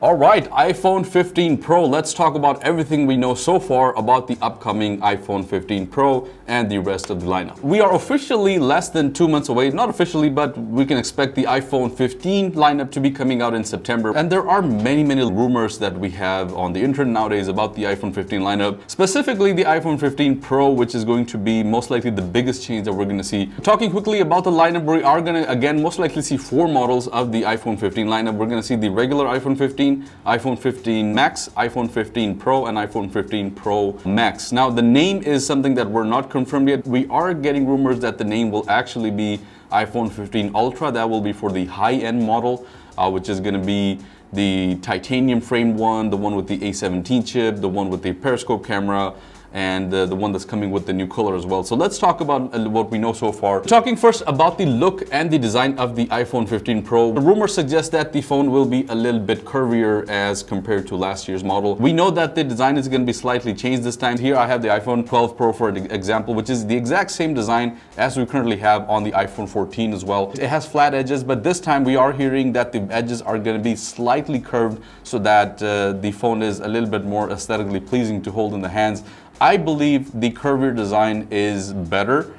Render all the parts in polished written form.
All right, iPhone 15 Pro. Let's talk about everything we know so far about the upcoming iPhone 15 Pro and the rest of the lineup. We are officially less than 2 months away, not officially, but we can expect the iPhone 15 lineup to be coming out in September. And there are many rumors that we have on the internet nowadays about the iPhone 15 lineup, specifically the iPhone 15 Pro, which is going to be most likely the biggest change that we're going to see. Talking quickly about the lineup, we are going to, again, most likely see 4 models of the iPhone 15 lineup. We're going to see the regular iPhone 15, iPhone 15 Max, iPhone 15 Pro, and iPhone 15 Pro Max. Now, the name is something that we're not confirmed yet. We are getting rumors that the name will actually be iPhone 15 Ultra. That will be for the high-end model, which is going to be the titanium framed one, the one with the A17 chip, the one with the periscope camera, and the one that's coming with the new color as well. So let's talk about what we know so far. Talking first about the look and the design of the iPhone 15 Pro. The rumors suggest that the phone will be a little bit curvier as compared to last year's model. We know that the design is going to be slightly changed this time. Here I have the iPhone 12 Pro for example, which is the exact same design as we currently have on the iPhone 14 as well. It has flat edges, but this time we are hearing that the edges are going to be slightly curved so that the phone is a little bit more aesthetically pleasing to hold in the hands. I believe the curvier design is better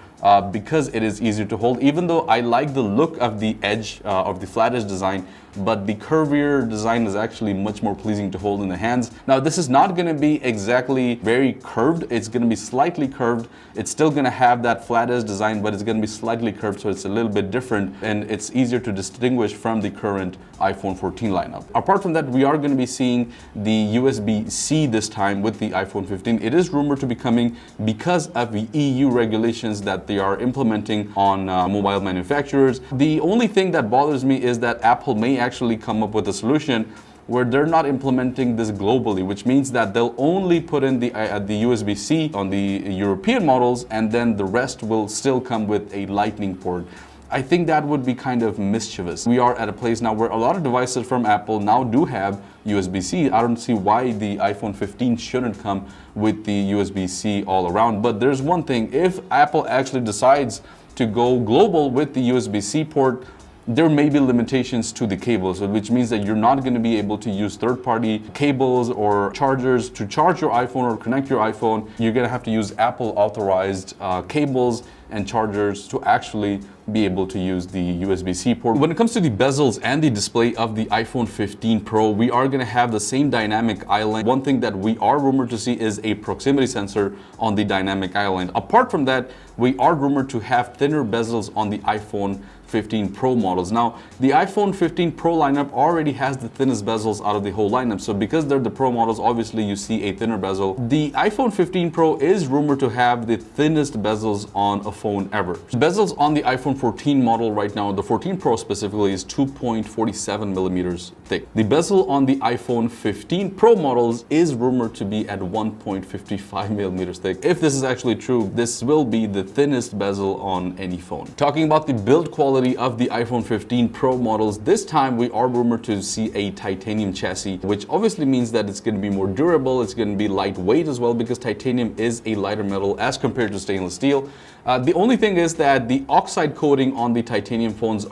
because it is easier to hold, even though I like the look of the edge of the flat edge design, but the curvier design is actually much more pleasing to hold in the hands. Now, this is not going to be exactly very curved. It's going to be slightly curved. It's still going to have that flat edge design, but it's going to be slightly curved, so it's a little bit different, and it's easier to distinguish from the current iPhone 14 lineup. Apart from that, we are going to be seeing the USB-C this time with the iPhone 15. It is rumored to be coming because of the EU regulations that they are implementing on mobile manufacturers. The only thing that bothers me is that Apple may actually come up with a solution where they're not implementing this globally, which means that they'll only put in the USB-C on the European models, and then the rest will still come with a Lightning port. I think that would be kind of mischievous. We are at a place now where a lot of devices from Apple now do have USB-C. I don't see why the iPhone 15 shouldn't come with the USB-C all around. But there's one thing, if Apple actually decides to go global with the USB-C port, there may be limitations to the cables, which means that you're not going to be able to use third-party cables or chargers to charge your iPhone or connect your iPhone. You're going to have to use Apple authorized cables and chargers to actually be able to use the USB-C port. When it comes to the bezels and the display of the iPhone 15 Pro, we are going to have the same dynamic island. One thing that we are rumored to see is a proximity sensor on the dynamic island. Apart from that, we are rumored to have thinner bezels on the iPhone 15 Pro models. Now, the iPhone 15 Pro lineup already has the thinnest bezels out of the whole lineup. So because they're the Pro models, obviously you see a thinner bezel. The iPhone 15 Pro is rumored to have the thinnest bezels on a phone ever. The bezels on the iPhone 14 model right now, the 14 Pro specifically, is 2.47 millimeters thick. The bezel on the iPhone 15 Pro models is rumored to be at 1.55 millimeters thick. If this is actually true, this will be the thinnest bezel on any phone. Talking about the build quality of the iPhone 15 Pro models, this time we are rumored to see a titanium chassis, which obviously means that it's going to be more durable, it's going to be lightweight as well, because titanium is a lighter metal as compared to stainless steel. The only thing is that the oxide coating on the titanium phones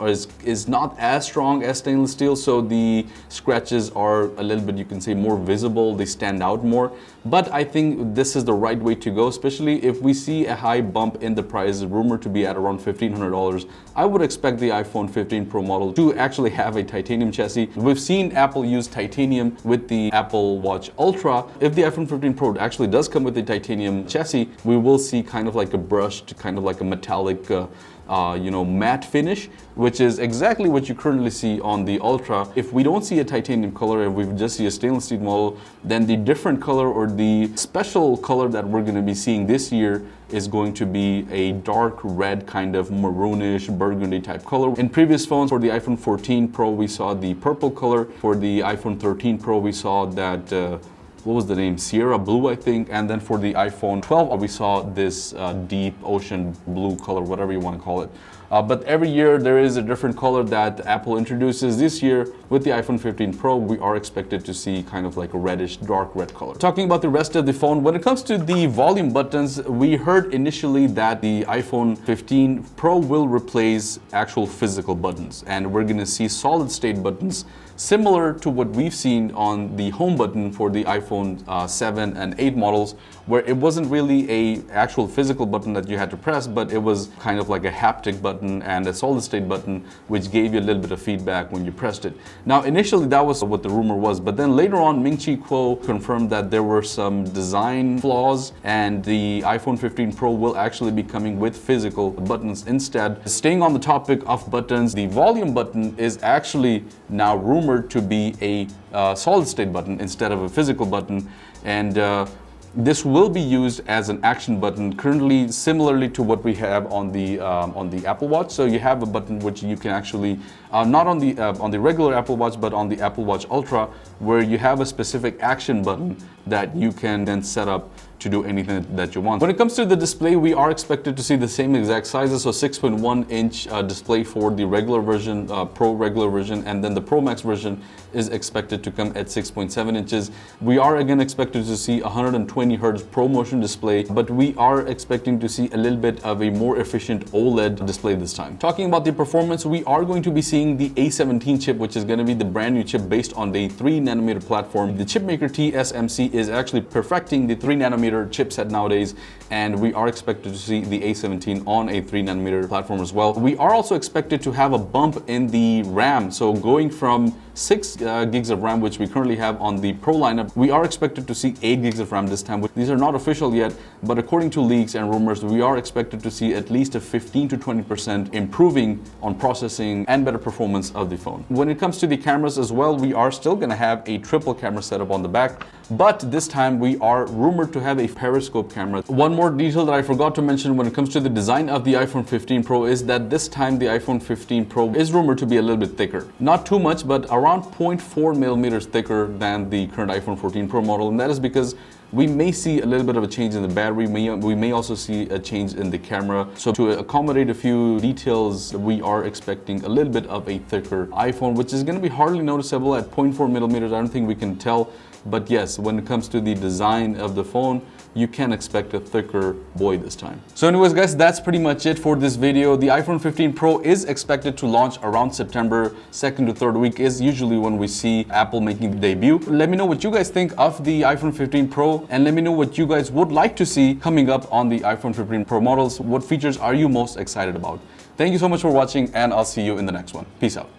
is not as strong as stainless steel, so the scratches are a little bit, you can say, more visible, they stand out more. But I think this is the right way to go, especially if we see a high bump in the price, rumored to be at around $1,500. I would expect the iPhone 15 Pro model to actually have a titanium chassis. We've seen Apple use titanium with the Apple Watch Ultra. If the iPhone 15 Pro actually does come with a titanium chassis, we will see kind of like a brushed, kind of like a metallic matte finish, which is exactly what you currently see on the Ultra. If we don't see a titanium color, if we just see a stainless steel model, then the different color or the special color that we're going to be seeing this year is going to be a dark red, kind of maroonish burgundy type color. In previous phones, for the iPhone 14 Pro, we saw the purple color. For the iPhone 13 Pro, we saw that what was the name? Sierra blue, I think. And then for the iPhone 12, we saw this deep ocean blue color, whatever you want to call it. But every year there is a different color that Apple introduces. This year with the iPhone 15 Pro, we are expected to see kind of like a reddish, dark red color. Talking about the rest of the phone, when it comes to the volume buttons, we heard initially that the iPhone 15 Pro will replace actual physical buttons, and we're going to see solid state buttons similar to what we've seen on the home button for the iPhone 7 and 8 models, where it wasn't really a actual physical button that you had to press, but it was kind of like a haptic button and a solid state button, which gave you a little bit of feedback when you pressed it. Now, initially that was what the rumor was, but then later on, Ming-Chi Kuo confirmed that there were some design flaws and the iPhone 15 Pro will actually be coming with physical buttons instead. Staying on the topic of buttons, the volume button is actually now rumored to be a solid state button instead of a physical button, and this will be used as an action button, currently similarly to what we have on the Apple Watch. So you have a button which you can actually not on the regular Apple Watch, but on the Apple Watch Ultra, where you have a specific action button that you can then set up to do anything that you want. When it comes to the display, we are expected to see the same exact sizes, so 6.1-inch display for the regular version, Pro regular version, and then the Pro Max version is expected to come at 6.7 inches. We are again expected to see 120 Hz ProMotion display, but we are expecting to see a little bit of a more efficient OLED display this time. Talking about the performance, we are going to be seeing the A17 chip, which is going to be the brand new chip based on the 3nm platform. The chipmaker TSMC is actually perfecting the 3nm chipset nowadays, and we are expected to see the A17 on a 3nm platform as well. We are also expected to have a bump in the RAM, so going from 6 gigs of RAM, which we currently have on the Pro lineup, we are expected to see 8 gigs of RAM this time. These are not official yet, but according to leaks and rumors, we are expected to see at least a 15 to 20% improving on processing and better performance of the phone. When it comes to the cameras as well, we are still going to have a triple camera setup on the back, but this time we are rumored to have a periscope camera. One more detail that I forgot to mention when it comes to the design of the iPhone 15 Pro is that this time the iPhone 15 Pro is rumored to be a little bit thicker. Not too much, but around 0.4 millimeters thicker than the current iPhone 14 Pro model, and that is because we may see a little bit of a change in the battery. We may also see a change in the camera. So to accommodate a few details, we are expecting a little bit of a thicker iPhone, which is going to be hardly noticeable at 0.4 millimeters. I don't think we can tell. But yes, when it comes to the design of the phone, you can expect a thicker boy this time. So anyways guys, that's pretty much it for this video. The iPhone 15 Pro is expected to launch around September 2nd to 3rd week is usually when we see Apple making the debut. Let me know what you guys think of the iPhone 15 Pro, and let me know what you guys would like to see coming up on the iPhone 15 Pro models. What features are you most excited about? Thank you so much for watching, and I'll see you in the next one. Peace out.